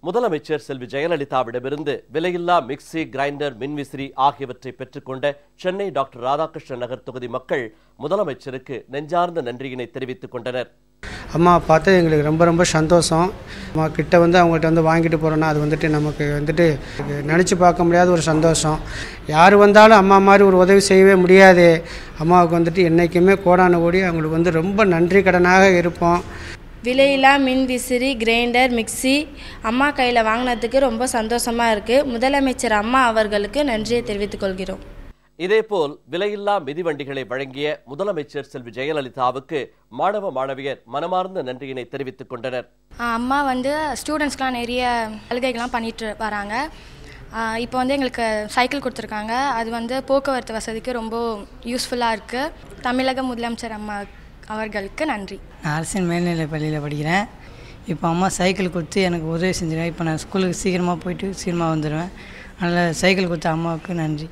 முதலமைச்சர் செல்வி ஜெயலலிதாவிடமிருந்து விலையில்லா mixie, grinder, மின்விசிறி ஆகியவற்றை பெற்றுக்கொண்ட சென்னை டாக்டர் ராதாகிருஷ்ணன் நகர் தொகுதி மக்கள் முதலமைச்சருக்கு நெஞ்சார்ந்த நன்றியினை தெரிவித்துக் கொண்டனர். அம்மா பார்த்து எங்களுக்கு ரொம்ப ரொம்ப சந்தோஷம். அம்மா கிட்ட அவங்கள்ட்ட வாங்கிட்டு போகிறோன்னா அது நமக்கு நினச்சி பார்க்க முடியாத ஒரு சந்தோஷம். யார் வந்தாலும் அம்மா மாதிரி ஒரு உதவி செய்யவே முடியாது. அம்மாவுக்கு என்றைக்குமே கோடான கோடி அவங்களுக்கு ரொம்ப நன்றி கடனாக இருப்போம். விலையில்லா மின்விசிறி, கிரைண்டர், மிக்சி அம்மா கையில் வாங்கினதுக்கு ரொம்ப சந்தோஷமாக இருக்குது. முதலமைச்சர் அம்மா அவர்களுக்கு நன்றியை தெரிவித்துக் கொள்கிறோம். இதேபோல் விலையில்லா மிதிவண்டிகளை வழங்கிய முதலமைச்சர் செல்வி ஜெயலலிதாவுக்கு மாணவ மாணவியர் மனமார்ந்த நன்றியினை தெரிவித்துக் கொண்டனர். அம்மா ஸ்டூடெண்ட்ஸ்க்கெலாம் நிறைய சலுகைகள்லாம் பண்ணிட்டு வராங்க. இப்போ எங்களுக்கு சைக்கிள் கொடுத்துருக்காங்க. அது போக்குவரத்து வசதிக்கு ரொம்ப யூஸ்ஃபுல்லாக இருக்குது. தமிழக முதலமைச்சர் அம்மா அவர்களுக்கு நன்றி. நான் அரசின் மேல்நிலை பள்ளியில் படிக்கிறேன். இப்போ அம்மா சைக்கிள் கொடுத்து எனக்கு உதவி செஞ்சுருவேன். இப்போ நான் ஸ்கூலுக்கு சீக்கிரமாக போயிட்டு சீக்கிரமாக வந்துடுவேன். அதனால் சைக்கிள் கொடுத்த அம்மாவுக்கு நன்றி.